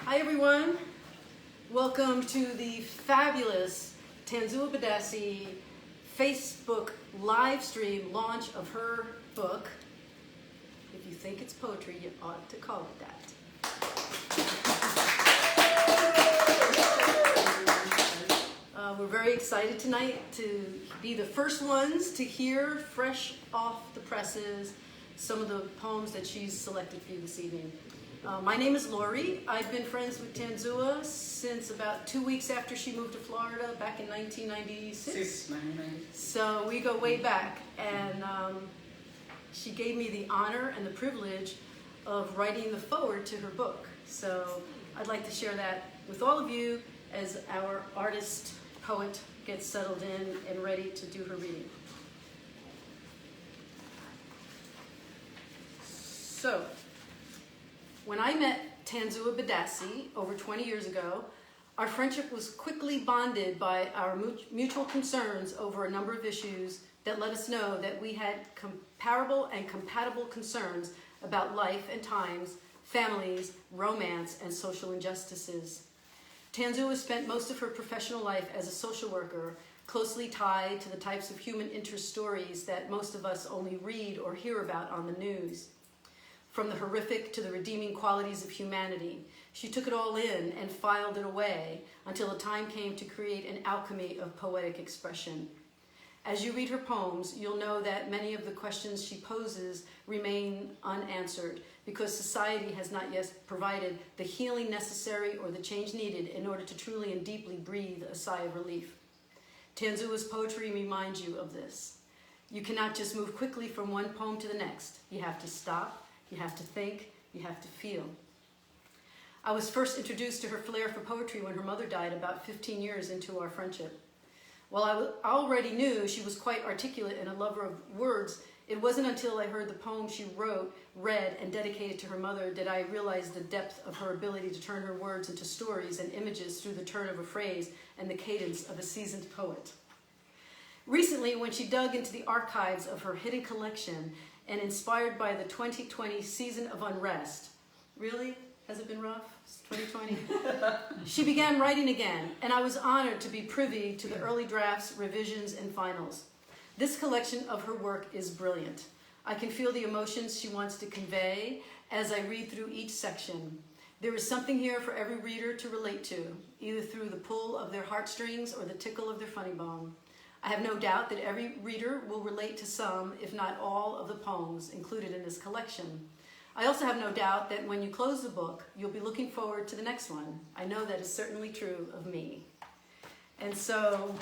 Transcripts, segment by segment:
Hi everyone, welcome to the fabulous Tanzua Bedasse Facebook live stream launch of her book. If you think it's poetry, you ought to call it that. We're very excited tonight to be the first ones to hear fresh off the presses some of the poems that she's selected for you this evening. My name is Lori. I've been friends with Tanzua since about 2 weeks after she moved to Florida back in 1996. So we go way back, and she gave me the honor and the privilege of writing the foreword to her book. So I'd like to share that with all of you as our artist poet gets settled in and ready to do her reading. So, when I met Tanzua Bedasse over 20 years ago, our friendship was quickly bonded by our mutual concerns over a number of issues that let us know that we had comparable and compatible concerns about life and times, families, romance, and social injustices. Tanzua spent most of her professional life as a social worker, closely tied to the types of human interest stories that most of us only read or hear about on the news. From the horrific to the redeeming qualities of humanity, she took it all in and filed it away until the time came to create an alchemy of poetic expression. As you read her poems, you'll know that many of the questions she poses remain unanswered because society has not yet provided the healing necessary or the change needed in order to truly and deeply breathe a sigh of relief. Tanzua's poetry reminds you of this. You cannot just move quickly from one poem to the next. You have to stop, you have to think, you have to feel. I was first introduced to her flair for poetry when her mother died about 15 years into our friendship. While I already knew she was quite articulate and a lover of words, it wasn't until I heard the poem she wrote, read, and dedicated to her mother that I realized the depth of her ability to turn her words into stories and images through the turn of a phrase and the cadence of a seasoned poet. Recently, when she dug into the archives of her hidden collection and inspired by the 2020 season of unrest, really? Has it been rough? It's 2020? She began writing again, and I was honored to be privy to the early drafts, revisions, and finals. This collection of her work is brilliant. I can feel the emotions she wants to convey as I read through each section. There is something here for every reader to relate to, either through the pull of their heartstrings or the tickle of their funny bone. I have no doubt that every reader will relate to some, if not all, of the poems included in this collection. I also have no doubt that when you close the book, you'll be looking forward to the next one. I know that is certainly true of me. And so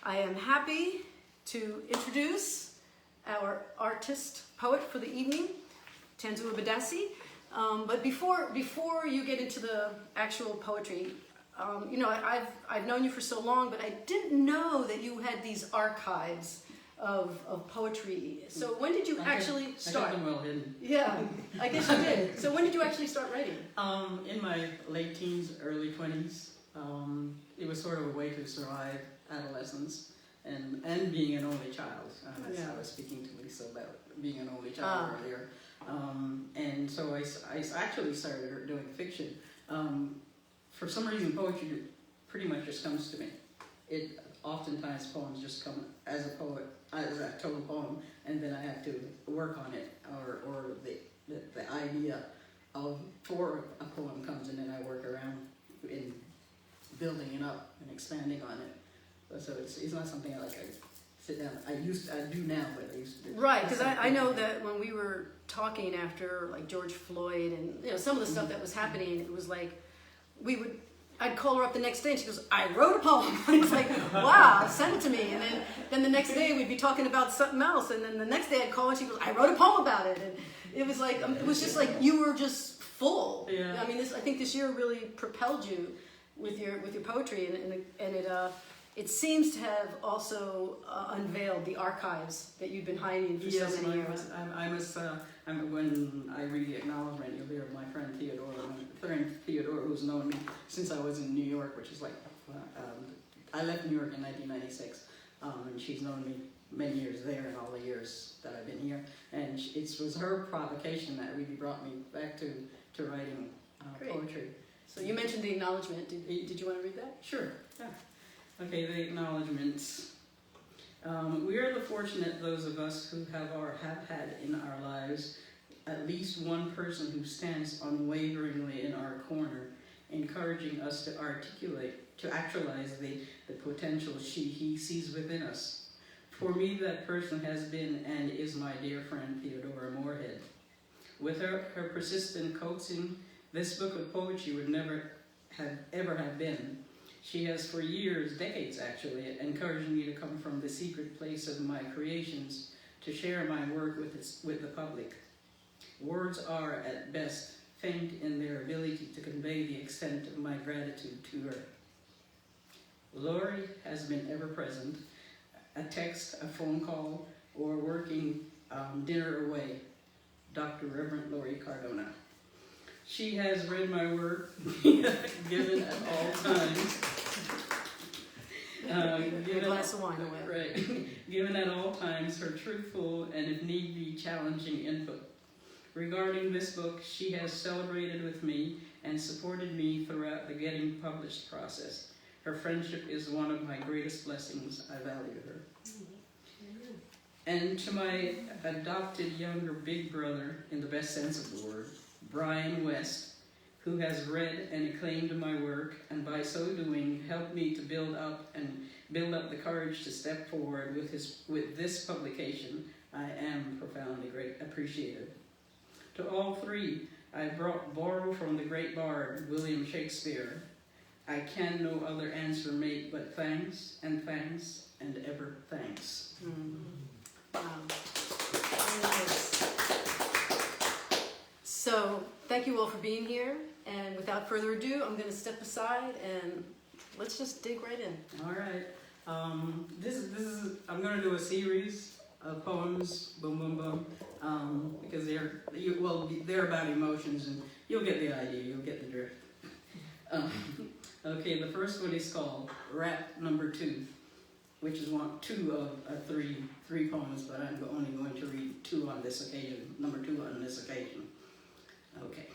I am happy to introduce our artist poet for the evening, Tanzua Bedasse. But before you get into the actual poetry, you know, I've known you for so long, but I didn't know that you had these archives of poetry. So when did you actually start? I got them well hidden. Yeah, I guess you did. So when did you actually start writing? In my late teens, early 20s. It was sort of a way to survive adolescence and being an only child. I was speaking to Lisa about being an only child earlier. And so I actually started doing fiction. For some reason, poetry pretty much just comes to me. Oftentimes poems just come as a poet, as a total poem, and then I have to work on it, or the idea for a poem comes, and then I work around in building it up and expanding on it. So it's not something I sit down. I do now, but I used to do. Right, because I know that when we were talking after like George Floyd and some of the stuff that was happening, it was like I'd call her up the next day and she goes, I wrote a poem. It's like, wow, send it to me. And then the next day we'd be talking about something else. And then the next day I'd call and she goes, I wrote a poem about it. And it was like, it was just like you were just full. Yeah. I mean, I think this year really propelled you with your poetry. And it seems to have also unveiled the archives that you've been hiding for so many years. When I read the acknowledgement, you'll hear of my friend Theodore, who's known me since I was in New York, which is like, I left New York in 1996, and she's known me many years there and all the years that I've been here. And it was her provocation that really brought me back to writing poetry. So you mentioned the acknowledgement. Did you want to read that? Sure. Yeah. Okay, the acknowledgements. We are the fortunate, those of us who have had in our lives at least one person who stands unwaveringly in our corner, encouraging us to actualize the potential he sees within us. For me, that person has been and is my dear friend Theodora Moorhead. With her persistent coaxing, this book of poetry would never ever have been. She has for years, decades actually, encouraged me to come from the secret place of my creations to share my work with the public. Words are, at best, faint in their ability to convey the extent of my gratitude to her. Lori has been ever present, a text, a phone call, or working dinner away. Dr. Reverend Lori Cardona. She has read my work, given at all times. A glass of wine away. Right. Given at all times her truthful and, if need be, challenging input. Regarding this book, she has celebrated with me and supported me throughout the getting published process. Her friendship is one of my greatest blessings. I value her. And to my adopted younger big brother, in the best sense of the word, Brian West, who has read and acclaimed my work, and by so doing helped me to build up the courage to step forward with this publication, I am profoundly appreciative. To all three, I borrow from the great bard, William Shakespeare. I can no other answer make but thanks and ever thanks. Wow. So, thank you all for being here, and without further ado, I'm going to step aside and let's just dig right in. All right. This is I'm going to do a series of poems, boom, boom, boom, because they're about emotions, and you'll get the idea, you'll get the drift. Okay, the first one is called Rap Number 2, which is two of three poems, but I'm only going to read two on this occasion, number 2 on this occasion. Okay.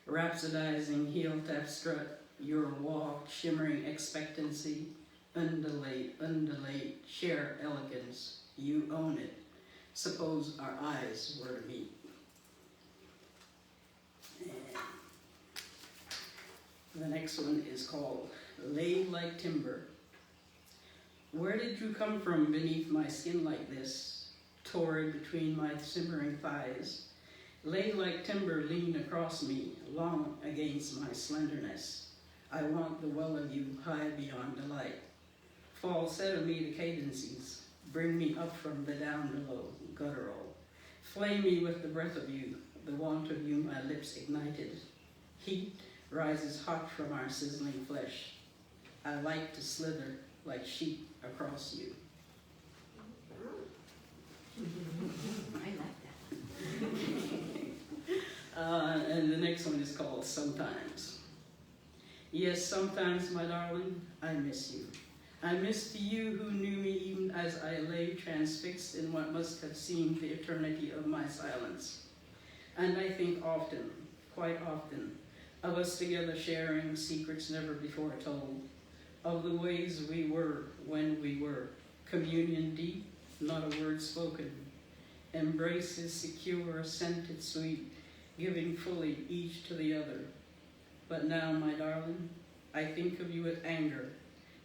Rhapsodizing heel tap strut, your walk, shimmering expectancy, undulate, share elegance, you own it. Suppose our eyes were to meet. And the next one is called Laid Like Timber. Where did you come from beneath my skin like this, torrid between my simmering thighs? Laid like timber, lean across me, long against my slenderness. I want the well of you high beyond delight. Falsetto me the cadences, bring me up from the down below, guttural. Flame me with the breath of you, the want of you my lips ignited. Heat rises hot from our sizzling flesh. I like to slither like sheep across you. I like that. And the next one is called Sometimes. Yes, sometimes, my darling, I miss you. I miss you who knew me even as I lay transfixed in what must have seemed the eternity of my silence. And I think often, quite often, of us together sharing secrets never before told, of the ways we were when we were, communion deep, not a word spoken, embraces secure, scented sweet, giving fully each to the other. But now, my darling, I think of you with anger,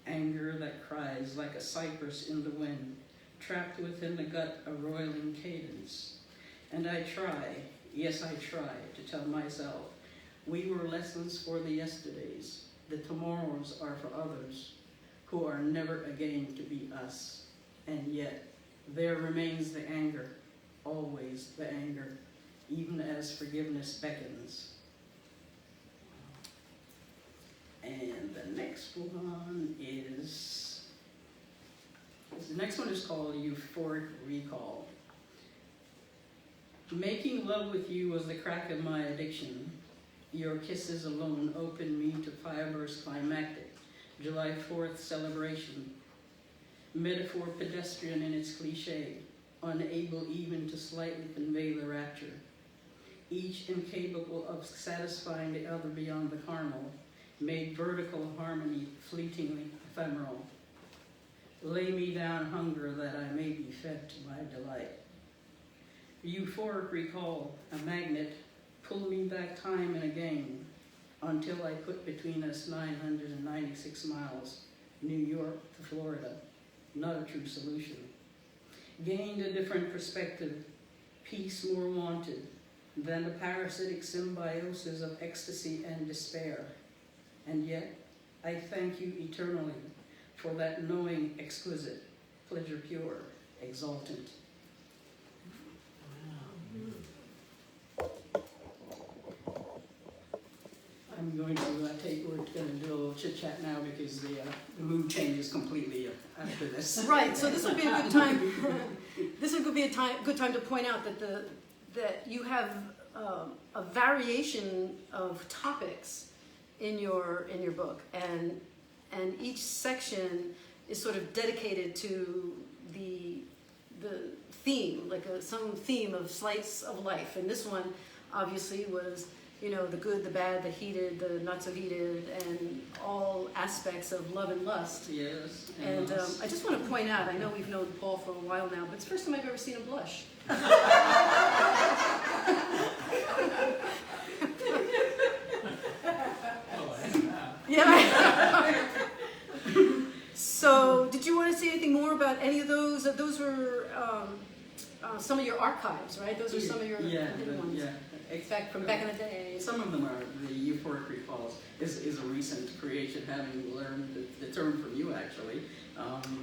anger that cries like a cypress in the wind, trapped within the gut a roiling cadence. And I try, yes I try, to tell myself, we were lessons for the yesterdays, the tomorrows are for others, who are never again to be us. And yet, there remains the anger, always the anger, even as forgiveness beckons. And the next one is called Euphoric Recall. Making love with you was the crack of my addiction. Your kisses alone opened me to fireburst climactic, July 4th celebration. Metaphor pedestrian in its cliche, unable even to slightly convey the rapture. each incapable of satisfying the other beyond the carnal, made vertical harmony fleetingly ephemeral. Lay me down hunger that I may be fed to my delight. Euphoric recall, a magnet, pull me back time and again, until I put between us 996 miles, New York to Florida, not a true solution. Gained a different perspective, peace more wanted than the parasitic symbiosis of ecstasy and despair. And yet, I thank you eternally for that knowing exquisite, pleasure pure, exultant. I'm going to we're going to do a little chit chat now because the mood changes completely after this. Right. So this would be a good time. This would be a good time to point out that you have a variation of topics in your book, and each section is sort of dedicated to the theme, like some theme of slice of life. And this one, obviously, was the good, the bad, the heated, the not so heated, and all aspects of love and lust. Yes. And I just want to point out, I know we've known Paul for a while now, but it's the first time I've ever seen him blush. Yeah. So, did you want to say anything more about any of those? Those were some of your archives, right? Those are some of your hidden ones. Yeah. From back in the day. Some of them are the euphoric recalls. Is a recent creation, having learned the term from you actually.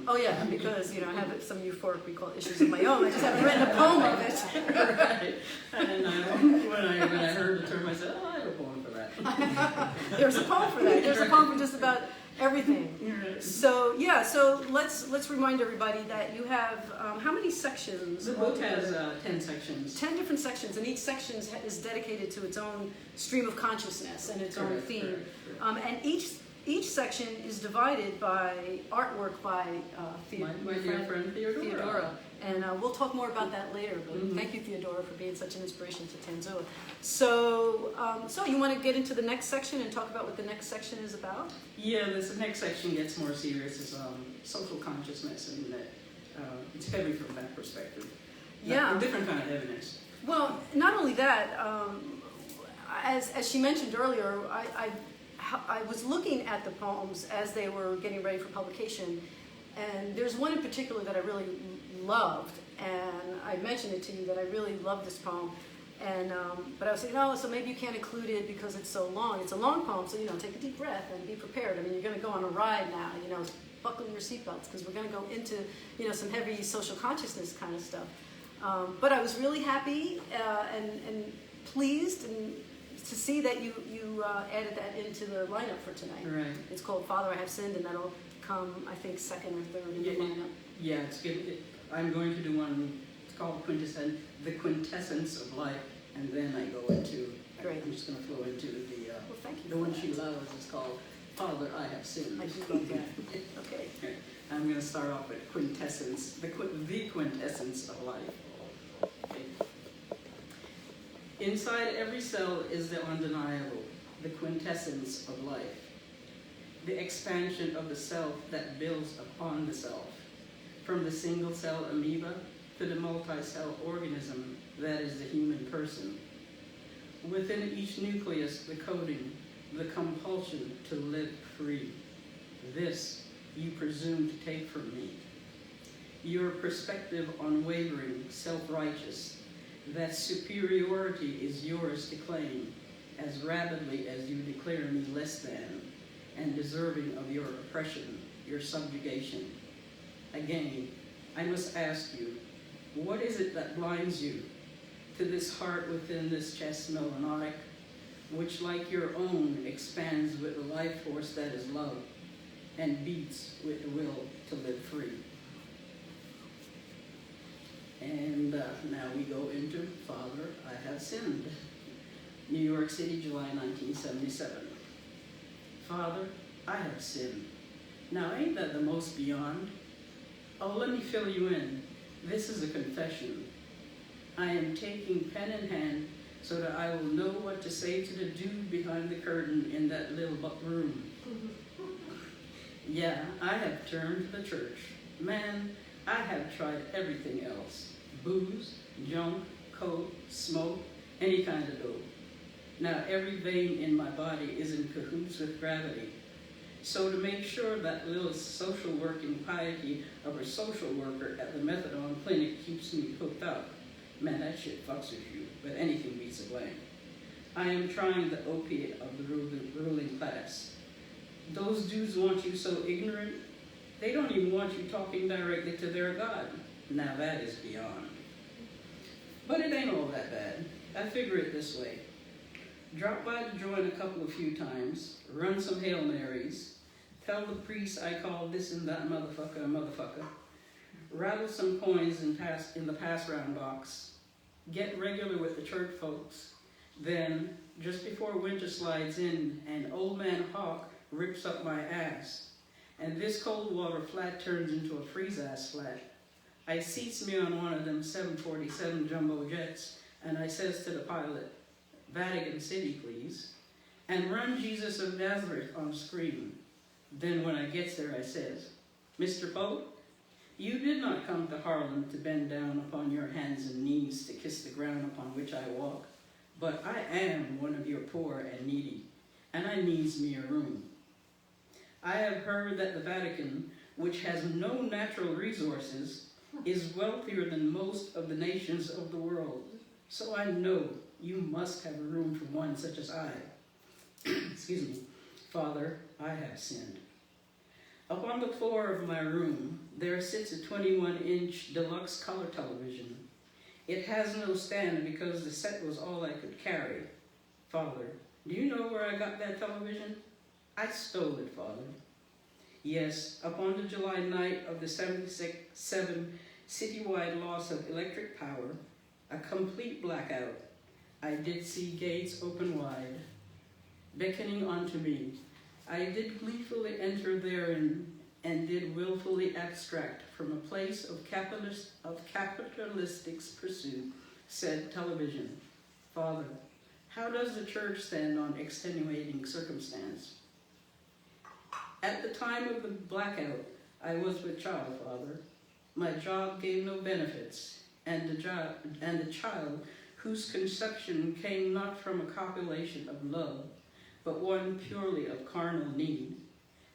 Oh yeah, because I have some euphoric recall issues of my own. I just haven't written a poem of it. Right. And when I heard the term, I said, "Oh, I have a poem for that." There's a poem for that. There's a poem for just about everything. So yeah, so let's remind everybody that you have how many sections? The book has 10 sections. 10 different sections, and each section is dedicated to its own stream of consciousness and its own theme. Correct. And each section is divided by artwork by my dear friend Theodora. And we'll talk more about that later, but thank you, Theodora, for being such an inspiration to Tanzua. So you want to get into the next section and talk about what the next section is about? Yeah, this next section gets more serious. It's social consciousness, and it's heavy from that perspective. Yeah. A different kind of heaviness. Well, not only that, as she mentioned earlier, I was looking at the poems as they were getting ready for publication, and there's one in particular that I really loved, and I mentioned it to you that I really loved this poem, and but I was saying, so maybe you can't include it because it's so long. It's a long poem, so take a deep breath and be prepared. I mean, you're going to go on a ride now, buckle your seatbelts because we're going to go into some heavy social consciousness kind of stuff. But I was really happy and pleased to see that you added that into the lineup for tonight. Right. It's called Father, I Have Sinned, and that'll come, I think, second or third in the lineup. Yeah, it's good. I'm going to do one. It's called the quintessence of life, and then I go into. Great. I'm just going to flow into thank you. The one she loves is called Father, I Have Sinned. I do love that. Okay. I'm going to start off with quintessence, the quintessence of life. Okay. Inside every cell is the undeniable, the quintessence of life, the expansion of the self that builds upon the self, from the single-cell amoeba to the multi-cell organism that is the human person. Within each nucleus, the coding, the compulsion to live free. This you presume to take from me. Your perspective unwavering, self-righteous, that superiority is yours to claim as rapidly as you declare me less than and deserving of your oppression, your subjugation. Again, I must ask you, what is it that blinds you to this heart within this chest melanotic, which like your own expands with the life force that is love and beats with the will to live free? And now we go into Father, I Have Sinned. New York City, July 1977. Father, I have sinned. Now ain't that the most beyond? Oh, let me fill you in. This is a confession. I am taking pen in hand, so that I will know what to say to the dude behind the curtain in that little room. Yeah, I have turned to the church. Man, I have tried everything else. Booze, junk, coke, smoke, any kind of dope. Now every vein in my body is in cahoots with gravity. So to make sure that little social working piety of a social worker at the methadone clinic keeps me hooked up, man, that shit fucks with you, but anything beats a blame. I am trying the opiate of the ruling class. Those dudes want you so ignorant, they don't even want you talking directly to their God. Now that is beyond. But it ain't all that bad. I figure it this way. Drop by to join a few times, run some Hail Marys, tell the priest I call this and that motherfucker, rattle some coins in the pass round box, get regular with the church folks, then, just before winter slides in, an old man hawk rips up my ass, and this cold water flat turns into a freeze-ass flat. I seats me on one of them 747 jumbo jets, and I says to the pilot, Vatican City, please, and run Jesus of Nazareth on screen. Then when I gets there, I says, Mr. Pope, you did not come to Harlem to bend down upon your hands and knees to kiss the ground upon which I walk, but I am one of your poor and needy, and I needs me a room. I have heard that the Vatican, which has no natural resources, is wealthier than most of the nations of the world. So I know you must have a room for one such as I. Excuse me. Father, I have sinned. Up on the floor of my room, there sits a 21-inch deluxe color television. It has no stand because the set was all I could carry. Father, do you know where I got that television? I stole it, Father. Yes, upon the July night of the 77 citywide loss of electric power, a complete blackout, I did see gates open wide, beckoning unto me. I did gleefully enter therein, and did willfully abstract from a place of capitalistic's pursuit, said television. Father, how does the church stand on extenuating circumstance? At the time of the blackout, I was with child, Father. My job gave no benefits, and the child, whose conception came not from a copulation of love, but one purely of carnal need,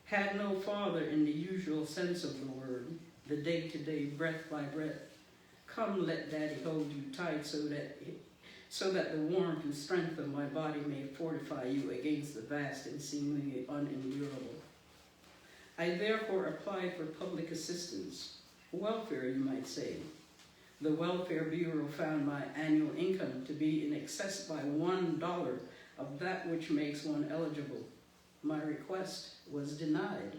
had no father in the usual sense of the word, the day-to-day, breath by breath. Come, let Daddy hold you tight so that the warmth and strength of my body may fortify you against the vast and seemingly unendurable. I therefore applied for public assistance, welfare you might say. The Welfare Bureau found my annual income to be in excess by $1 of that which makes one eligible. My request was denied.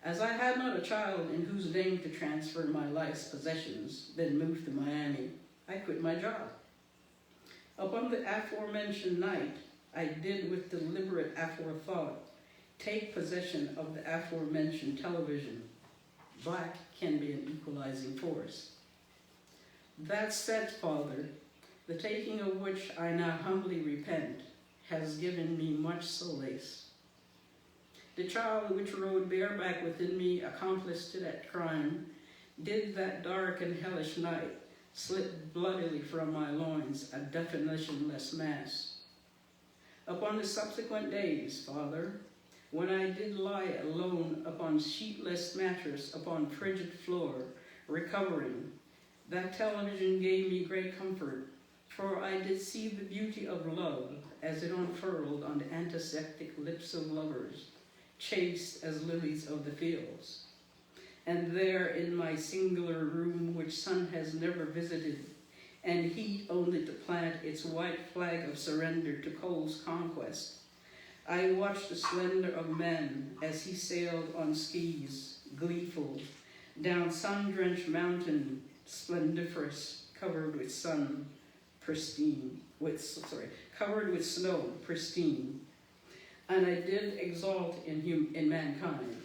As I had not a child in whose name to transfer my life's possessions, then moved to Miami, I quit my job. Upon the aforementioned night, I did with deliberate aforethought take possession of the aforementioned television. Black can be an equalizing force. That said, Father, the taking of which I now humbly repent has given me much solace. The child which rode bareback within me, accomplice to that crime, did that dark and hellish night slip bloodily from my loins a definitionless mass. Upon the subsequent days, Father, when I did lie alone upon sheetless mattress upon frigid floor, recovering, that television gave me great comfort, for I did see the beauty of love as it unfurled on the antiseptic lips of lovers, chaste as lilies of the fields. And there in my singular room, which sun has never visited, and heat only to plant its white flag of surrender to cold's conquest, I watched the splendor of man as he sailed on skis, gleeful, down sun-drenched mountain, splendiferous, covered with snow, pristine. And I did exalt in mankind.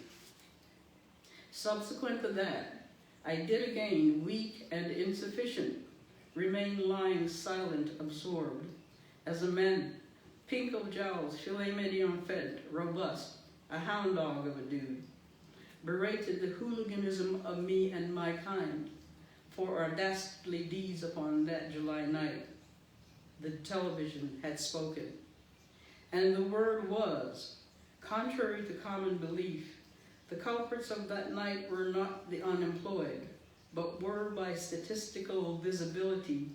Subsequent to that, I did again, weak and insufficient, remained lying silent, absorbed, as a man, pink of jowls, filet mignon fed, robust, a hound dog of a dude, berated the hooliganism of me and my kind for our dastardly deeds upon that July night. The television had spoken. And the word was, contrary to common belief, the culprits of that night were not the unemployed, but were by statistical visibility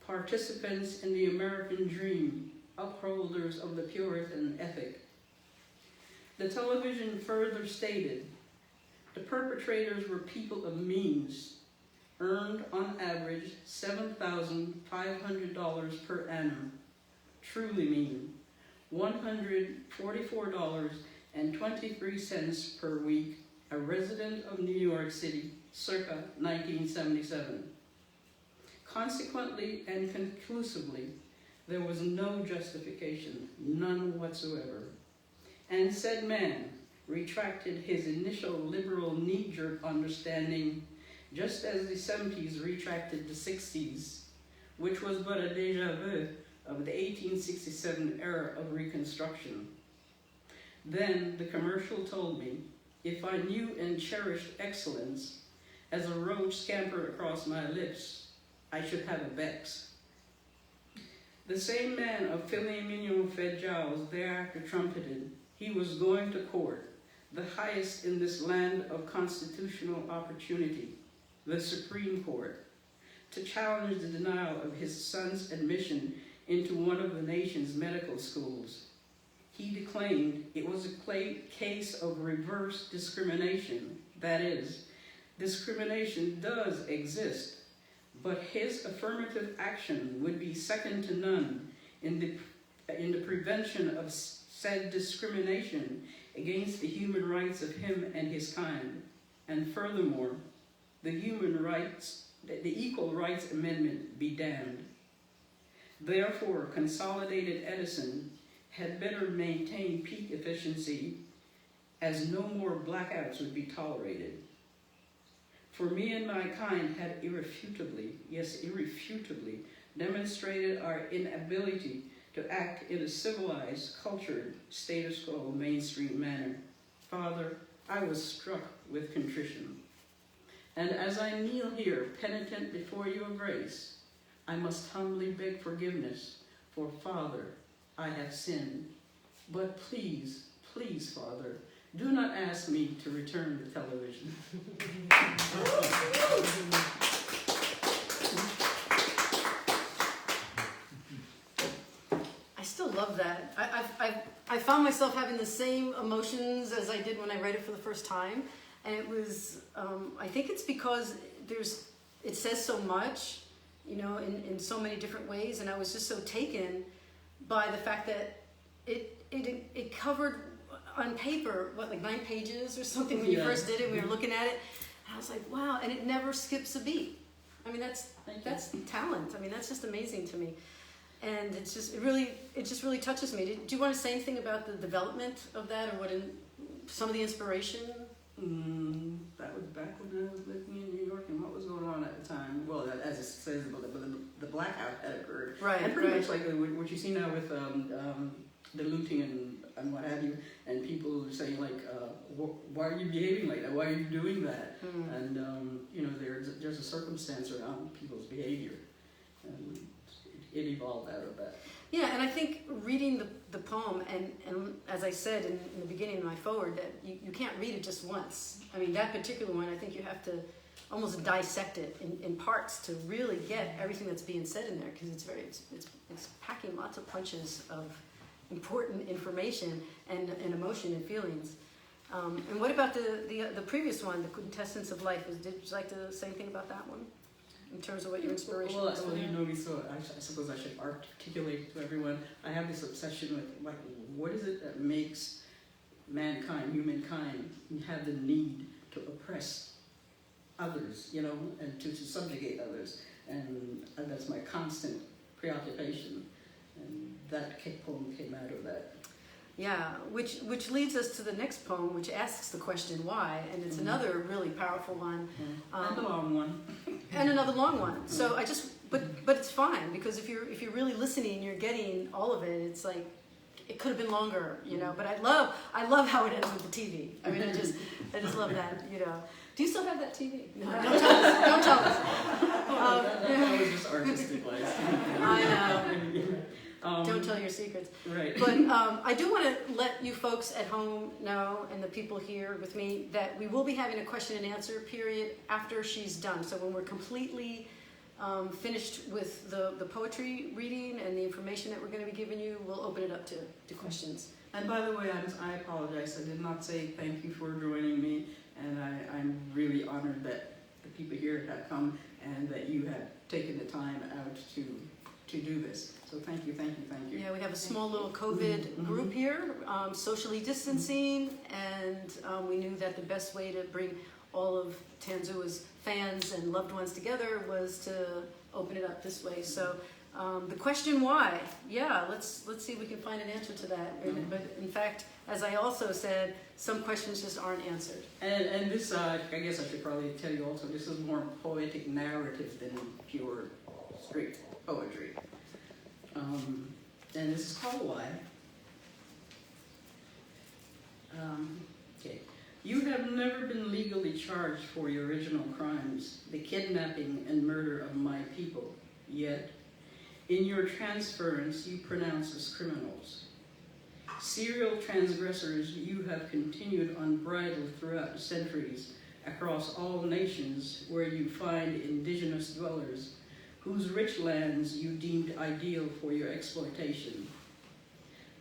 participants in the American dream, upholders of the Puritan ethic. The television further stated, the perpetrators were people of means, earned on average $7,500 per annum, truly mean, $144.23 per week, a resident of New York City, circa 1977. Consequently and conclusively, there was no justification, none whatsoever. And said man retracted his initial liberal knee-jerk understanding, just as the 70s retracted the 60s, which was but a déjà vu of the 1867 era of Reconstruction. Then the commercial told me, if I knew and cherished excellence, as a roach scampered across my lips, I should have a Bex. The same man of filet mignon fed jowls thereafter trumpeted he was going to court, the highest in this land of constitutional opportunity, the Supreme Court, to challenge the denial of his son's admission into one of the nation's medical schools. He declaimed it was a case of reverse discrimination. That is, discrimination does exist, but his affirmative action would be second to none in the prevention of said discrimination against the human rights of him and his kind. And furthermore, the Equal Rights Amendment be damned. Therefore, Consolidated Edison had better maintain peak efficiency, as no more blackouts would be tolerated. For me and my kind had irrefutably, yes, irrefutably, demonstrated our inability to act in a civilized, cultured, status quo, mainstream manner. Father, I was struck with contrition. And as I kneel here, penitent before your grace, I must humbly beg forgiveness, for Father, I have sinned. But please, please, Father, do not ask me to return the television. I still love that. I found myself having the same emotions as I did when I read it for the first time. And it was, I think it's because it says so much, in so many different ways. And I was just so taken by the fact that it covered on paper, like 9 pages or something when you first did it. We were looking at it. And I was like, wow. And it never skips a beat. I mean, that's talent. I mean, that's just amazing to me. And it just really touches me. Do you want to say anything about the development of that, or some of the inspiration? That was back when I was living in New York, and what was going on at the time? Well, as it says, the blackout had occurred. Right. And pretty much like what you see now with the looting and what have you, and people saying like, why are you behaving like that? Why are you doing that? And there's a circumstance around people's behavior, and it evolved out of that. Yeah, and I think reading the poem, and as I said in the beginning of my foreword, that you can't read it just once. I mean, that particular one, I think you have to almost dissect it in parts to really get everything that's being said in there, because it's packing lots of punches of important information and emotion and feelings. And what about the previous one, The Quintessence of Life? Did you like to say anything about that one? In terms of what your inspiration was? Well, you know me, so I suppose I should articulate to everyone. I have this obsession with, like, what is it that makes humankind, have the need to oppress others, and to subjugate others. And that's my constant preoccupation. And that poem came out of that. Yeah, which leads us to the next poem, which asks the question why, and it's another really powerful one. And a long one. And another long one. So I just but it's fine, because if you're really listening, you're getting all of it. It's like, it could have been longer, you know. But I love how it ends with the TV. I mean, I just love that, you know. Do you still have that TV? No, don't tell us. Don't tell us. That was just artistic license. I know. Don't tell your secrets. Right. But I do want to let you folks at home know, and the people here with me, that we will be having a question and answer period after she's done. So when we're completely finished with the poetry reading and the information that we're going to be giving you, we'll open it up to questions. And by the way, I apologize. I did not say thank you for joining me, and I'm really honored that the people here have come and that you have taken the time out to do this. So thank you, thank you, thank you. Yeah, we have a small little COVID group here, socially distancing, and we knew that the best way to bring all of Tanzua's fans and loved ones together was to open it up this way. So the question why, yeah, let's see if we can find an answer to that. But in fact, as I also said, some questions just aren't answered. And this, I guess I should probably tell you also, this is more poetic narrative than pure straight poetry. And this is called Why. Okay. You have never been legally charged for your original crimes, the kidnapping and murder of my people, yet in your transference you pronounce us criminals. Serial transgressors, you have continued unbridled throughout the centuries across all nations where you find indigenous dwellers whose rich lands you deemed ideal for your exploitation.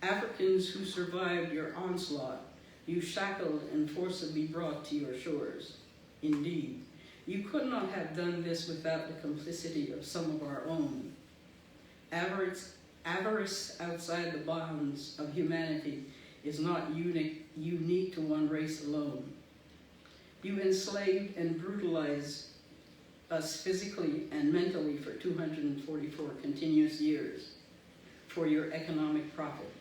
Africans who survived your onslaught, you shackled and forcibly brought to your shores. Indeed, you could not have done this without the complicity of some of our own. Avarice outside the bounds of humanity is not unique to one race alone. You enslaved and brutalized us physically and mentally for 244 continuous years for your economic profit.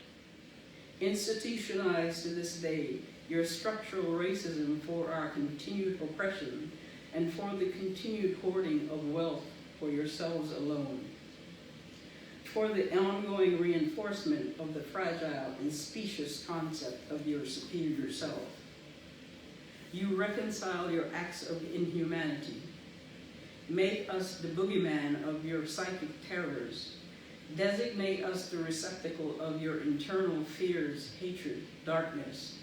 Institutionalized to this day, your structural racism for our continued oppression and for the continued hoarding of wealth for yourselves alone. For the ongoing reinforcement of the fragile and specious concept of your superior self. You reconcile your acts of inhumanity. Make us the boogeyman of your psychic terrors. Designate us the receptacle of your internal fears, hatred, darkness.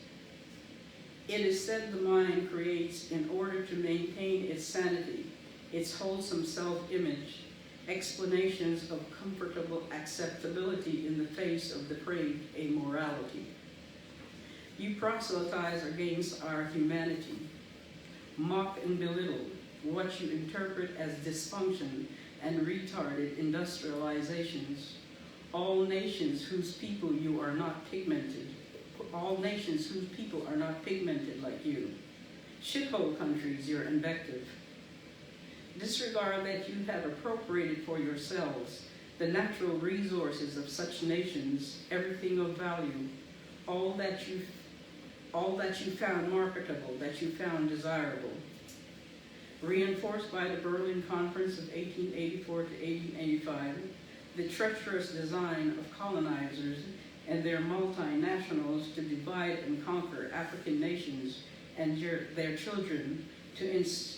It is said the mind creates in order to maintain its sanity, its wholesome self-image, explanations of comfortable acceptability in the face of depraved amorality. You proselytize against our humanity, mock and belittle what you interpret as dysfunction and retarded industrializations. All nations whose people you are not pigmented, all nations whose people are not pigmented like you. Shithole countries, your invective. Disregard that you have appropriated for yourselves the natural resources of such nations, everything of value, all that you found marketable, that you found desirable. Reinforced by the Berlin Conference of 1884 to 1885, the treacherous design of colonizers and their multinationals to divide and conquer African nations and their children to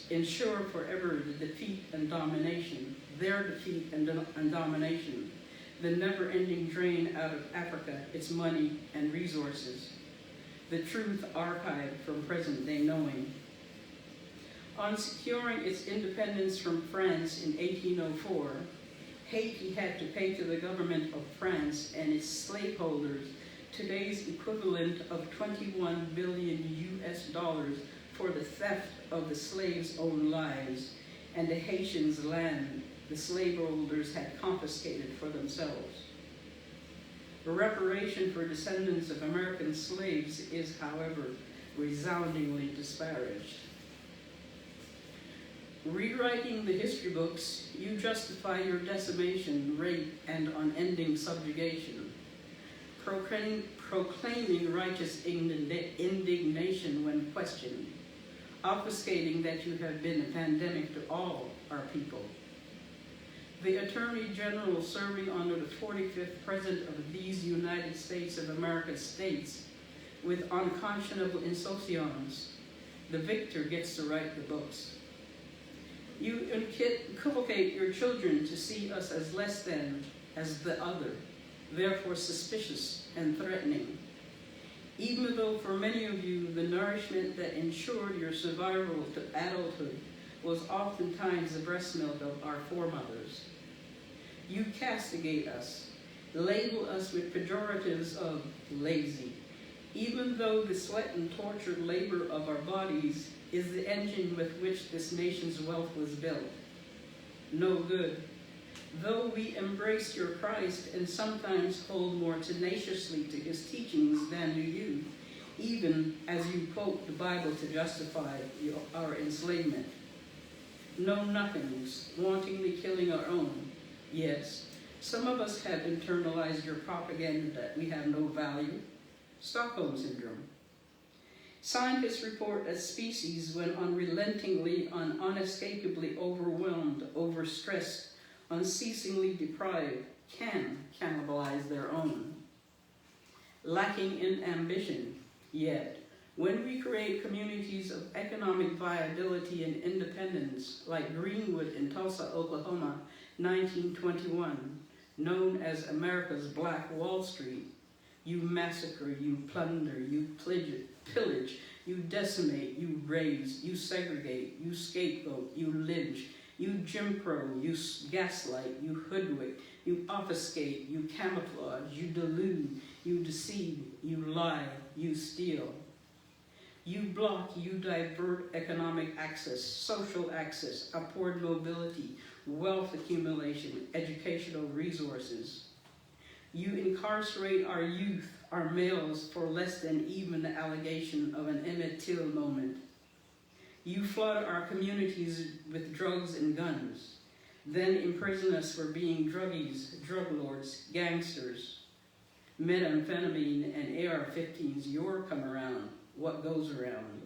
ensure forever the defeat and domination, their defeat and domination, the never-ending drain out of Africa, its money and resources, the truth archived from present-day knowing. On securing its independence from France in 1804, Haiti had to pay to the government of France and its slaveholders today's equivalent of 21 billion US dollars for the theft of the slaves' own lives and the Haitians' land the slaveholders had confiscated for themselves. The reparation for descendants of American slaves is, however, resoundingly disparaged. Rewriting the history books, you justify your decimation, rape, and unending subjugation, proclaiming righteous indignation when questioned, obfuscating that you have been a pandemic to all our people. the Attorney General serving under the 45th President of these United States of America states, with unconscionable insouciance, the victor gets to write the books. You inculcate your children to see us as less than, as the other, therefore suspicious and threatening. Even though for many of you, the nourishment that ensured your survival to adulthood was oftentimes the breast milk of our foremothers. You castigate us, label us with pejoratives of lazy, even though the sweat and tortured labor of our bodies is the engine with which this nation's wealth was built. No good. Though we embrace your Christ and sometimes hold more tenaciously to his teachings than do you, even as you quote the Bible to justify our enslavement. Know-nothings, wantonly killing our own. Yes, some of us have internalized your propaganda that we have no value. Stockholm Syndrome. Scientists report that species, when unrelentingly and unescapably overwhelmed, overstressed, unceasingly deprived, can cannibalize their own. Lacking in ambition, yet, when we create communities of economic viability and independence, like Greenwood in Tulsa, Oklahoma, 1921, known as America's Black Wall Street, you massacre, you plunder, you pillage, you decimate, you raze, you segregate, you scapegoat, you lynch, you Jim Crow, you gaslight, you hoodwink, you obfuscate, you camouflage, you delude, you deceive, you lie, you steal. You block, you divert economic access, social access, upward mobility, wealth accumulation, educational resources. You incarcerate our youth, our males, for less than even the allegation of an Emmett Till moment. You flood our communities with drugs and guns, then imprison us for being druggies, drug lords, gangsters. Methamphetamine and AR-15s, your come around, what goes around.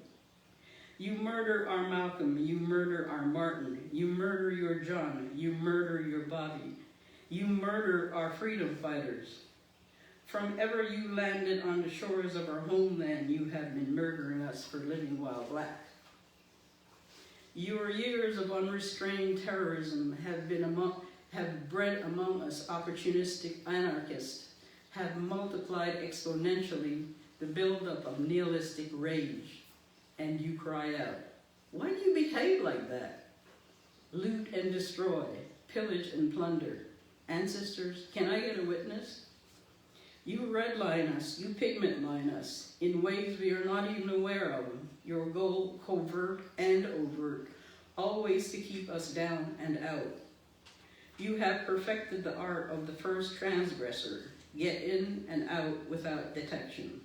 You murder our Malcolm, you murder our Martin, you murder your John, you murder your Bobby. You murder our freedom fighters. From ever you landed on the shores of our homeland, you have been murdering us for living while black. Your years of unrestrained terrorism have bred among us opportunistic anarchists, have multiplied exponentially the buildup of nihilistic rage. And you cry out, why do you behave like that? Loot and destroy, pillage and plunder. Ancestors, can I get a witness? You redline us, you pigment line us in ways we are not even aware of. Your goal, covert and overt, always to keep us down and out. You have perfected the art of the first transgressor, get in and out without detection.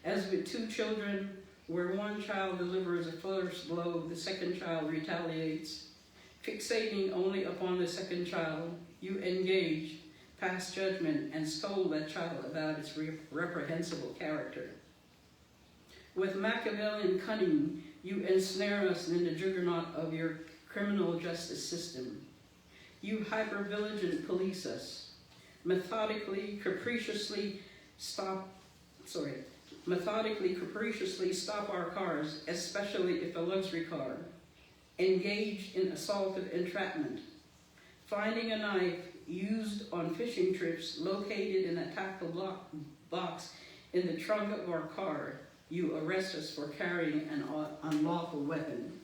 As with two children, where one child delivers a first blow, the second child retaliates. Fixating only upon the second child, you engage, pass judgment, and scold that child about its reprehensible character. With Machiavellian cunning, you ensnare us in the juggernaut of your criminal justice system. You hyper-vigilant police us, methodically, capriciously stop our cars, especially if a luxury car, engaged in assaultive entrapment, finding a knife used on fishing trips located in a tackle box in the trunk of our car, you arrest us for carrying an unlawful weapon.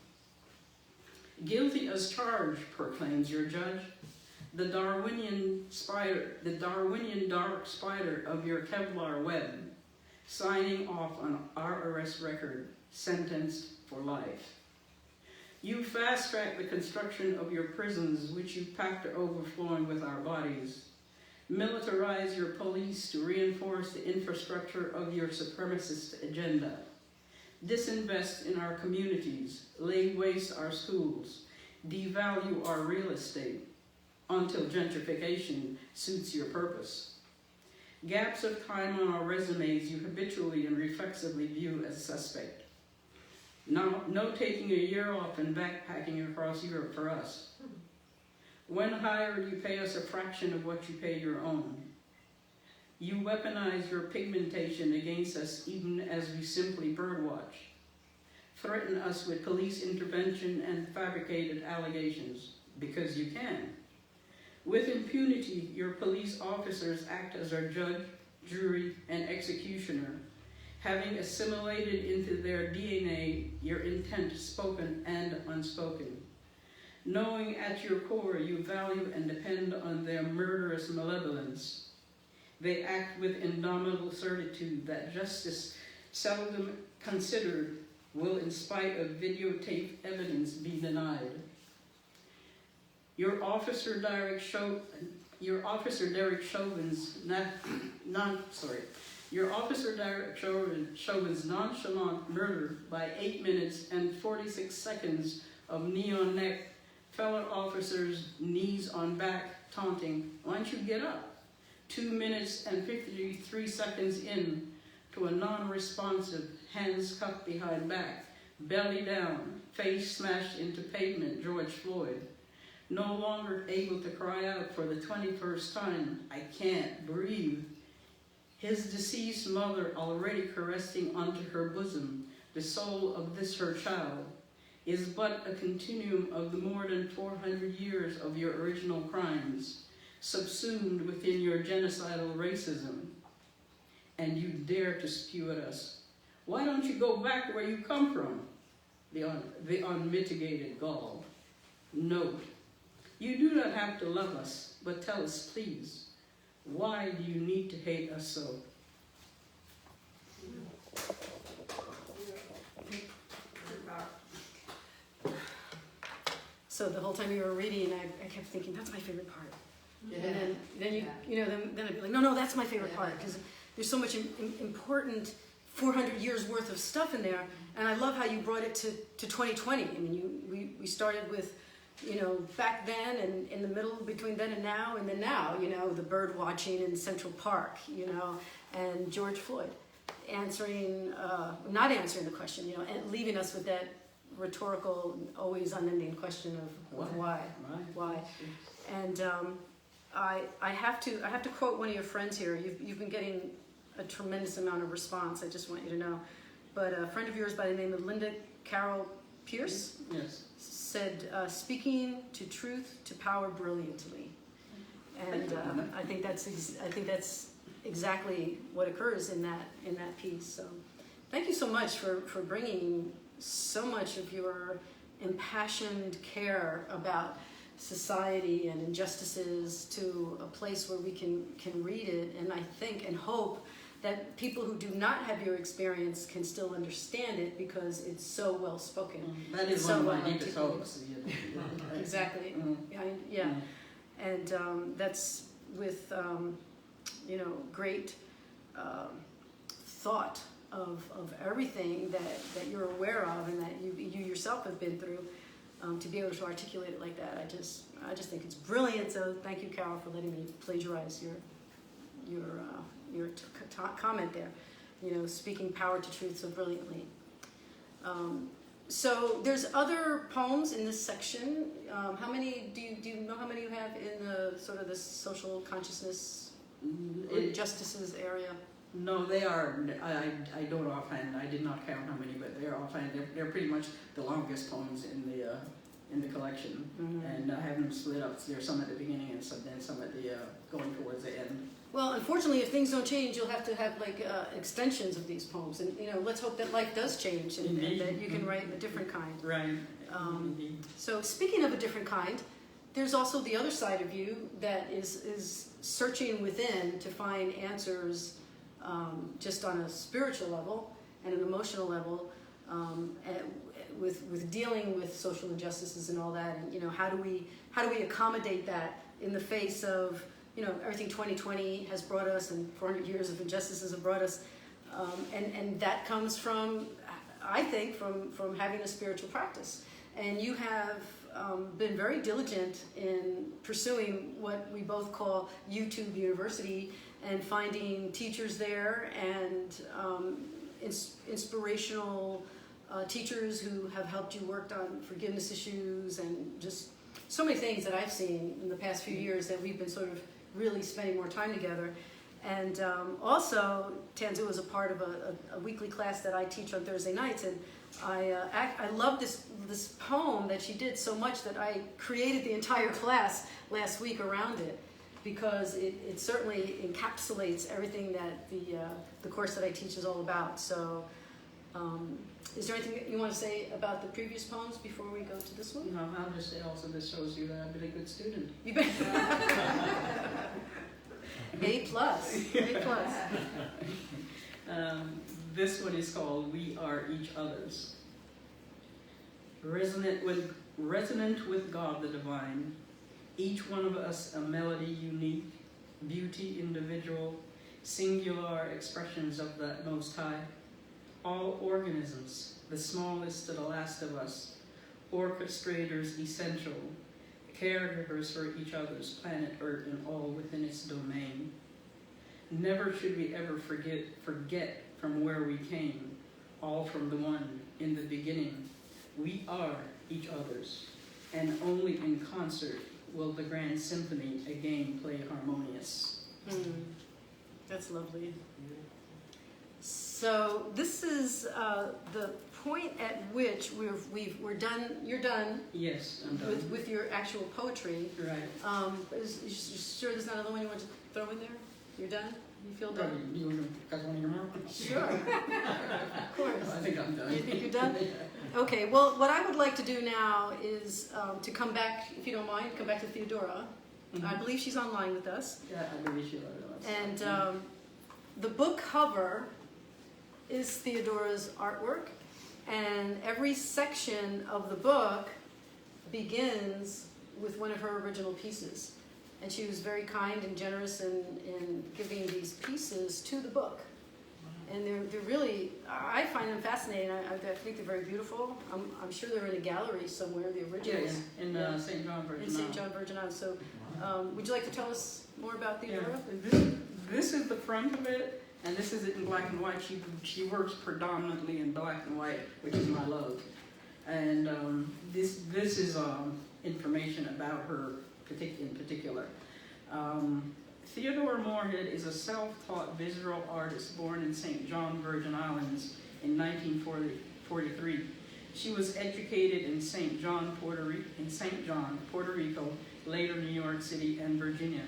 Guilty as charged, proclaims your judge, the Darwinian dark spider of your Kevlar web, signing off on our arrest record, sentenced for life. You fast-track the construction of your prisons, which you packed are overflowing with our bodies. Militarize your police to reinforce the infrastructure of your supremacist agenda. Disinvest in our communities, lay waste our schools, devalue our real estate until gentrification suits your purpose. Gaps of time on our resumes you habitually and reflexively view as suspect. No taking a year off and backpacking across Europe for us. When hired, you pay us a fraction of what you pay your own. You weaponize your pigmentation against us even as we simply birdwatch. Threaten us with police intervention and fabricated allegations, because you can. With impunity, your police officers act as our judge, jury, and executioner, having assimilated into their DNA your intent spoken and unspoken. Knowing at your core you value and depend on their murderous malevolence, they act with indomitable certitude that justice, seldom considered, will, in spite of videotape evidence, be denied. Your officer Derek Chauvin's nonchalant murder by 8 minutes and 46 seconds of neon neck, fellow officers knees on back taunting, "Why don't you get up?" 2 minutes and 53 seconds in to a non-responsive, hands cuffed behind back, belly down, face smashed into pavement, George Floyd. No longer able to cry out for the 21st time, "I can't breathe." His deceased mother already caressing onto her bosom the soul of this her child is but a continuum of the more than 400 years of your original crimes, subsumed within your genocidal racism. And you dare to spew at us. Why don't you go back where you come from? The unmitigated gall. Note, you do not have to love us, but tell us, please, why do you need to hate us so? So the whole time you were reading, I kept thinking, that's my favorite part. Yeah. And then then I'd be like, no, that's my favorite part, because there's so much important 400 years worth of stuff in there. And I love how you brought it to 2020. I mean, we started with, back then and in the middle between then and now, and then now, the bird watching in Central Park, and George Floyd not answering the question, and leaving us with that rhetorical, always unending question of why. And I have to quote one of your friends here. You've been getting a tremendous amount of response. I just want you to know. But a friend of yours by the name of Linda Carroll Pierce said, "Speaking to truth to power brilliantly," and I think that's exactly what occurs in that piece. So, thank you so much for bringing so much of your impassioned care about society and injustices to a place where we can read it, and I think and hope that people who do not have your experience can still understand it because it's so well spoken. That is so one of my deepest hopes. Exactly. Yeah. And that's with great thought of everything that you're aware of and that you yourself have been through, to be able to articulate it like that. I just think it's brilliant. So thank you, Carol, for letting me plagiarize your comment there. Speaking power to truth so brilliantly. So there's other poems in this section. How many do you know? How many you have in the sort of the social consciousness injustices area? No, they are. I don't offhand. I did not count how many, but they're offhand. They're pretty much the longest poems in the collection, and I have them split up. There's some at the beginning and some at the going towards the end. Well, unfortunately, if things don't change, you'll have to have extensions of these poems, and let's hope that life does change and that you can write a different kind. Right. So speaking of a different kind, there's also the other side of you that is searching within to find answers, just on a spiritual level and an emotional level, with dealing with social injustices and all that. And how do we accommodate that in the face of everything 2020 has brought us, and 400 years of injustices have brought us, and that comes from, I think, from having a spiritual practice. And you have been very diligent in pursuing what we both call YouTube University, and finding teachers there and inspirational teachers who have helped you work on forgiveness issues and just so many things that I've seen in the past few years that we've been sort of really spending more time together. And also, Tanzua is a part of a weekly class that I teach on Thursday nights, and I love this poem that she did so much that I created the entire class last week around it, because it certainly encapsulates everything that the course that I teach is all about. So, is there anything you want to say about the previous poems before we go to this one? No, I'll just say also this shows you that I've been a good student. You bet. A plus. A plus. This one is called "We Are Each Other's." Resonant with God the Divine, each one of us a melody unique, beauty individual, singular expressions of the Most High. All organisms, the smallest to the last of us, orchestrators essential, caregivers for each other's planet Earth and all within its domain. Never should we ever forget from where we came, all from the one in the beginning. We are each other's, and only in concert will the grand symphony again play harmonious. That's lovely. So this is the point at which we're done. You're done. Yes, I'm done. With your actual poetry. Right. Is you sure there's not another one you want to throw in there? You're done? You feel done? You guys want to hear more? Sure. Of course. I think I'm done. You think you're done? Okay. Well, what I would like to do now is to come back, if you don't mind, come back to Theodora. Mm-hmm. I believe she's online with us. Yeah, I believe she was. And the book cover is Theodora's artwork, and every section of the book begins with one of her original pieces. And she was very kind and generous in giving these pieces to the book. And they're really, I find them fascinating. I think they're very beautiful. I'm sure they're in a gallery somewhere, the originals. Yeah, in St. John Virgin In Island. St. John Virgin Island. So would you like to tell us more about Theodora? Yeah. This is the front of it, and this is it in black and white. She works predominantly in black and white, which is my love. And this is information about her in particular. Theodora Moorhead is a self-taught visual artist born in St. John Virgin Islands in 1943. She was educated in St. John, Puerto Rico, later New York City and Virginia.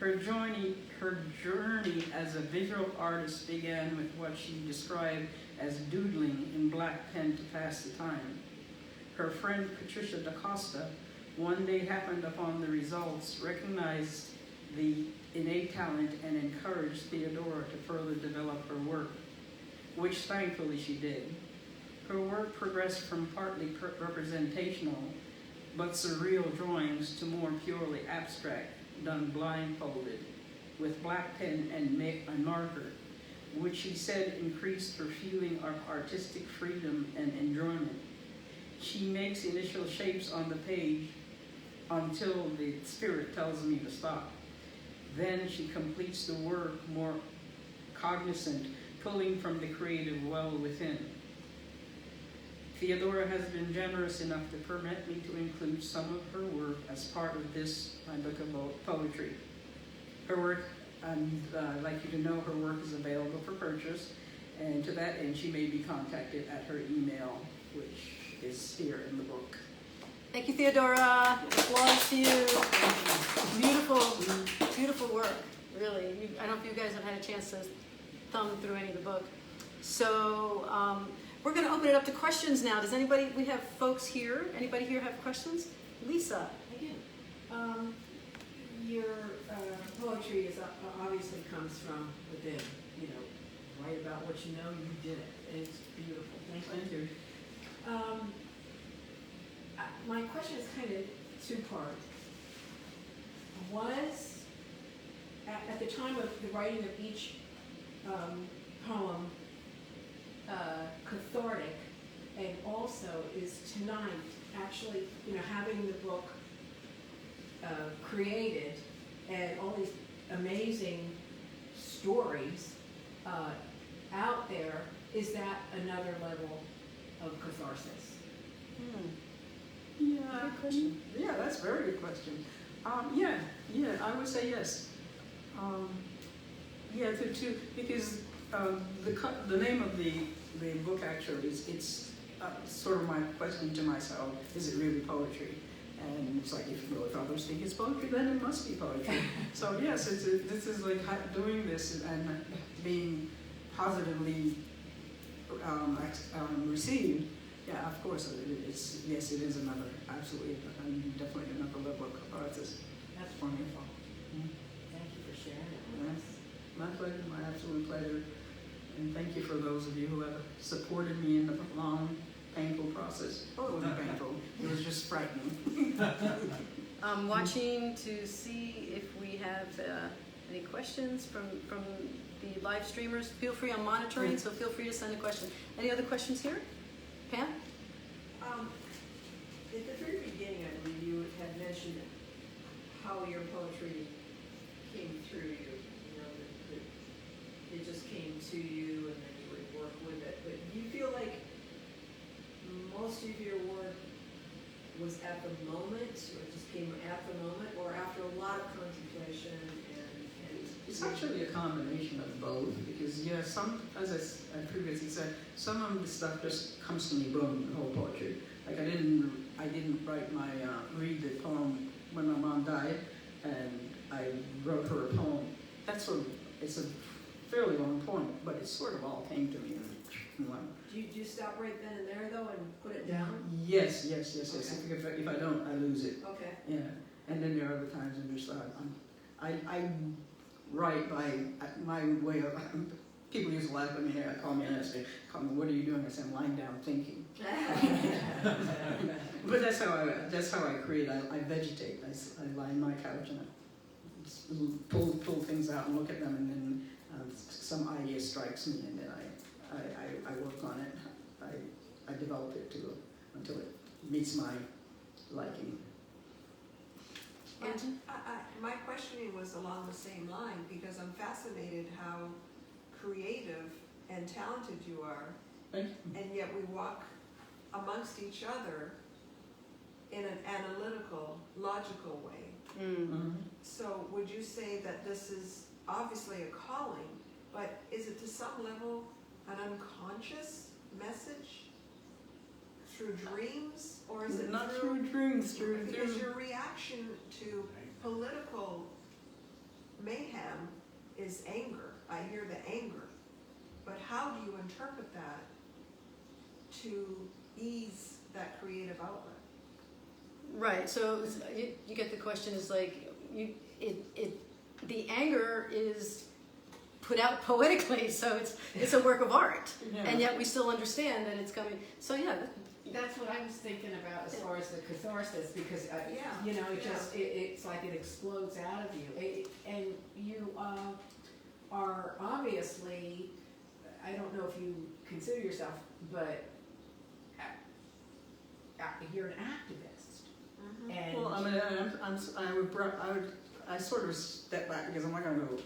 Her journey as a visual artist began with what she described as doodling in black pen to pass the time. Her friend Patricia DaCosta one day happened upon the results, recognized the innate talent, and encouraged Theodora to further develop her work, which thankfully she did. Her work progressed from partly representational but surreal drawings to more purely abstract, done blindfolded, with black pen and marker, which she said increased her feeling of artistic freedom and enjoyment. She makes initial shapes on the page until the spirit tells me to stop. Then she completes the work more cognizant, pulling from the creative well within. Theodora has been generous enough to permit me to include some of her work as part of this, my book of poetry. Her work, I'd like you to know her work is available for purchase, and to that end she may be contacted at her email, which is here in the book. Thank you, Theodora. Applause to you. Beautiful, beautiful work, really. I don't know if you guys have had a chance to thumb through any of the book. So we're going to open it up to questions now. Does anybody, we have folks here. Anybody here have questions? Lisa. Again, your poetry is obviously comes from within. You know, write about what you know. You did it. And it's beautiful. Thank you. My question is kind of two-part. Was, at the time of the writing of each poem, cathartic, and also is tonight actually, you know, having the book created and all these amazing stories out there, is that another level of catharsis? Yeah, question. Yeah, that's a very good question. Yeah, I would say yes. Yeah, because the name of the book actually is it's sort of my question to myself: is it really poetry? And it's like, if others think it's poetry, then it must be poetry. So yes, this is like doing this and being positively received. Yeah, of course, yes, it is another, absolutely, definitely another level of catharsis. That's Wonderful. Thank you for sharing it with us. My pleasure, my absolute pleasure. And thank you for those of you who have supported me in the long, painful process. Oh, it wasn't painful, it was just frightening. I'm watching to see if we have any questions from the live streamers. Feel free, I'm monitoring, so feel free to send a question. Any other questions here? Pam? At the very beginning, I believe you had mentioned how your poetry came through you. You know, that it just came to you, and then you would work with it. But do you feel like most of your work was at the moment, or it just came at the moment, or after a lot of contemplation and It's actually a combination of both, because yeah, as I previously said, some of the stuff just comes to me, boom, the whole poetry. Like I didn't write read the poem when my mom died, and I wrote her a poem. It's a fairly long poem, but it sort of all came to me in one. Do you stop right then and there though and put it down? Yes. Okay. If I don't, I lose it. Okay. Yeah, and then there are other times when just I write by my way of. People used to laugh at me. Call me and say, "What are you doing?" I say, "I'm lying down thinking." But that's how I create. I vegetate. I lie on my couch and I just pull things out and look at them, and then some idea strikes me, and then I work on it. I develop it until it meets my liking. Angie? My questioning was along the same line, because I'm fascinated how creative and talented you are, Thank you. and yet we walk amongst each other in an analytical, logical way. Mm-hmm. So would you say that this is obviously a calling, but is it to some level an unconscious message through dreams, or is it Not through dreams, through because your reaction to political mayhem is anger. I hear the anger. But how do you interpret that to ease that creative outlet? Right, so you get the question is like, the anger is put out poetically, so it's a work of art, Yeah. and yet we still understand that it's coming. So yeah, That's what I was thinking about as far as the catharsis, because Yeah. you know, it Yeah. just it's like it explodes out of you, and you are obviously, I don't know if you consider yourself, but you're an activist. Mm-hmm. And Well, I sort of step back because I'm not going to go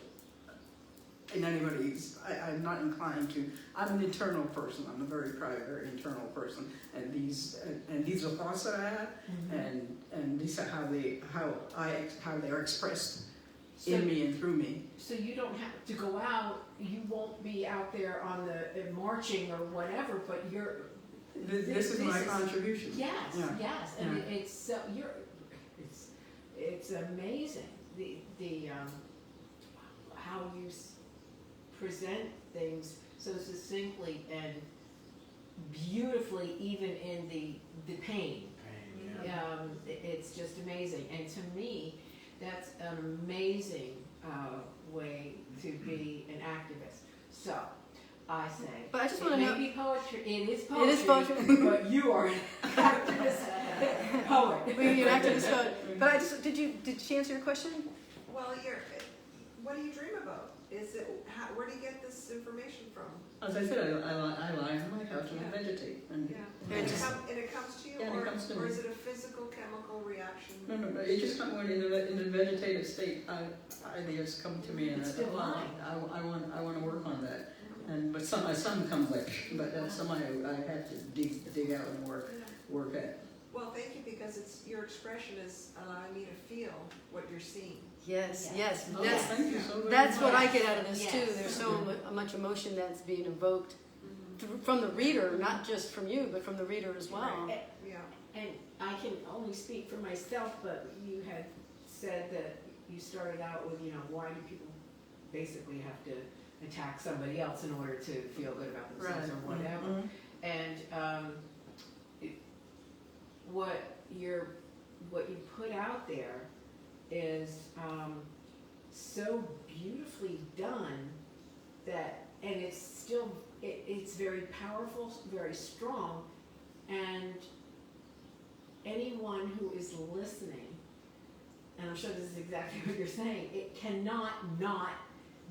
in anybody's. I'm not inclined to. I'm an internal person. I'm a very private, very internal person, and these are thoughts that I have, and these are how they're expressed in me and through me. So you don't have to go out. You won't be out there on the marching or whatever. But you're. This is my contribution. Yes, Yeah. yes, and Yeah. it's so it's amazing the how you present things so succinctly and beautifully, even in the pain. It's just amazing, and to me, that's an amazing way to be an activist. So. I say, But I just it wanna may know- be poetry. It is poetry. It is poetry. But you are an activist poet. you're an activist poet. But did she answer your question? Well, what do you dream about? Where do you get this information from? As I said, I lie on my couch and I vegetate. And Yeah. It And just- it comes to you, Yeah, it or, comes to or me. is it a physical, chemical reaction? No, it just comes when in a vegetative state. Ideas come to me, and It's I thought, wow, divine. I want to work on that. But some comes like, but then some I have to dig out and work at. Well, thank you, because it's, your expression is allowing me to feel what you're seeing. Yes, Yes. yes. Oh, That's, thank you so very that's much. what I get out of this too. Yes. There's so much emotion that's being evoked from the reader, not just from you, but from the reader as well. Right. Yeah. And I can only speak for myself, but you had said that you started out with, why do people basically have to attack somebody else in order to feel good about themselves or whatever? Mhm. And what you put out there is so beautifully done that, and it's still, it's very powerful, very strong, and anyone who is listening, and I'm sure this is exactly what you're saying, it cannot not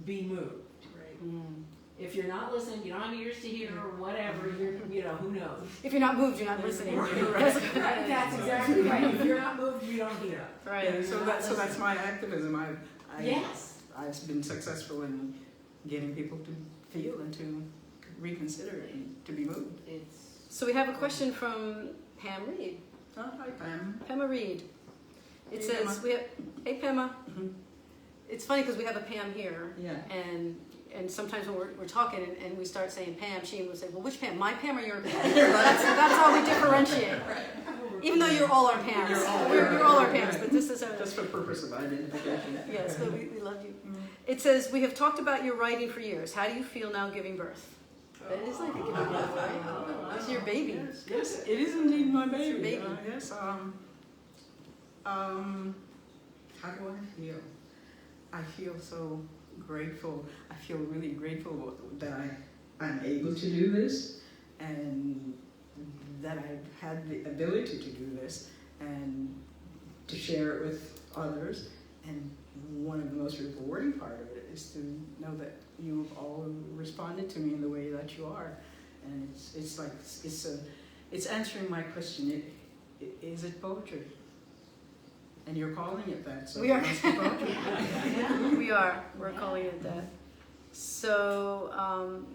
be moved. Right. Mm. If you're not listening, you don't have ears to hear or whatever, who knows? If you're not moved, you're not listening. That's exactly right. If you're not moved, you don't hear. Right. Yeah, so that's my activism. Yes. I've been successful in getting people to feel and to reconsider and to be moved. So we have a question from Pam Reed. Oh, hi, Pam. Pema Reed. It Hey, says, Pema. we have, hey Pema. Mhm. It's funny because we have a Pam here, Yeah. and sometimes when we're talking and we start saying Pam, she will say, well, which Pam? My Pam or your Pam? That's how we differentiate. Even though you're all our Pams. You're all our Pams, but this is Just for purpose of identification. yes, but we love you. It says, we have talked about your writing for years. How do you feel now giving birth? That is like a giving birth, right? It's your baby. Yes, it is indeed my baby. your baby. Yes. How do I feel? I feel so grateful. I feel really grateful that I'm able to do this, and that I've had the ability to do this, and to share it with others. And one of the most rewarding part of it is to know that you've all responded to me in the way that you are, and it's answering my question. Is it poetry? And you're calling it that, so We are. it must be poetry. We are. We're calling it that. So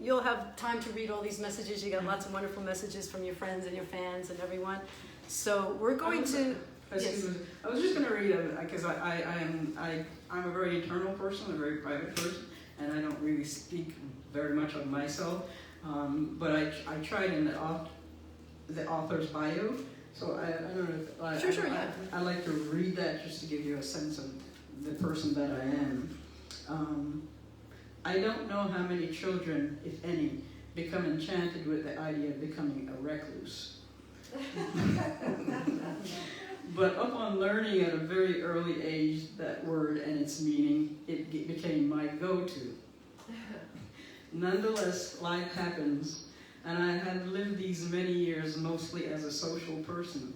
you'll have time to read all these messages. You got lots of wonderful messages from your friends and your fans and everyone. So we're going to. Excuse me. I was just going to read it because I'm a very internal person, a very private person, and I don't really speak very much of myself. But I tried in the author's bio. So I don't know. Sure, yeah. I like to read that just to give you a sense of the person that I am. I don't know how many children, if any, become enchanted with the idea of becoming a recluse. But upon learning at a very early age that word and its meaning, it became my go-to. Nonetheless, life happens, and I have lived these many years mostly as a social person,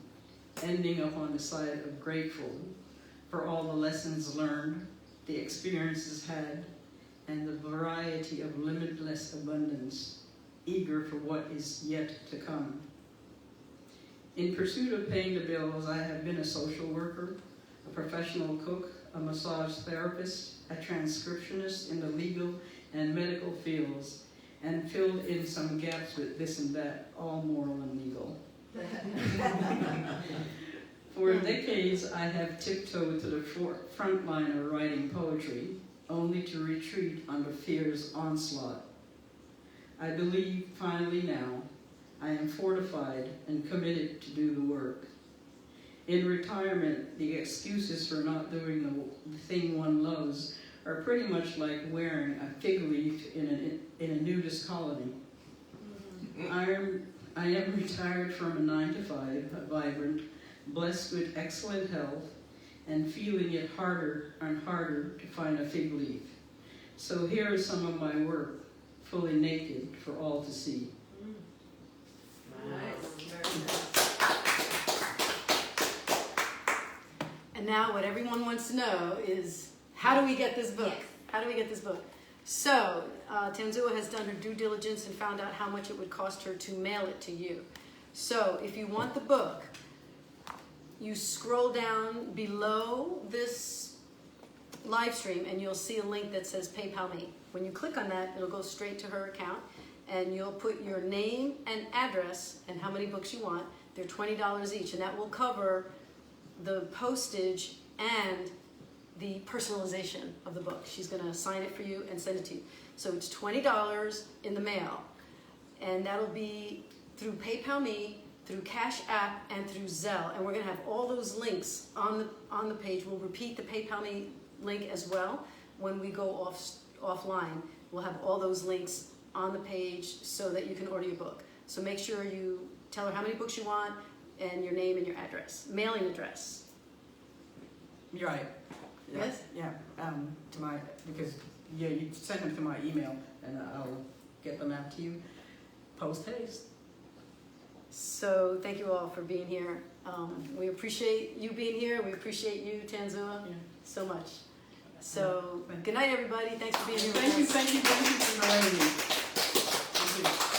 ending up on the side of grateful for all the lessons learned, the experiences had, and the variety of limitless abundance, eager for what is yet to come. In pursuit of paying the bills, I have been a social worker, a professional cook, a massage therapist, a transcriptionist in the legal and medical fields, and filled in some gaps with this and that, all moral and legal. For decades, I have tiptoed to the front line of writing poetry, only to retreat under fear's onslaught. I believe finally now, I am fortified and committed to do the work. In retirement, the excuses for not doing the thing one loves are pretty much like wearing a fig leaf in a nudist colony. I am retired from a 9-to-5, vibrant, blessed with excellent health, and feeling it harder and harder to find a fig leaf. So here is some of my work, fully naked for all to see. And now what everyone wants to know is, how do we get this book? Yes. How do we get this book? So, Tanzua has done her due diligence and found out how much it would cost her to mail it to you. So, if you want the book, you scroll down below this live stream and you'll see a link that says PayPal me. When you click on that, it'll go straight to her account, and you'll put your name and address and how many books you want. They're $20 each, and that will cover the postage and the personalization of the book. She's gonna sign it for you and send it to you. So it's $20 in the mail, and that'll be through PayPal Me, through Cash App, and through Zelle. And we're gonna have all those links on the page. We'll repeat the PayPal Me link as well when we go offline. We'll have all those links on the page so that you can order your book. So make sure you tell her how many books you want and your name and your address, mailing address. You're right. Yeah. Yes? Yeah. To my, because you send them to my email and I'll get them out to you post haste. So thank you all for being here. We appreciate you being here. We appreciate you, Tanzua, so much. So good night, everybody. Thanks for being here. Thank you for inviting me. Thank you.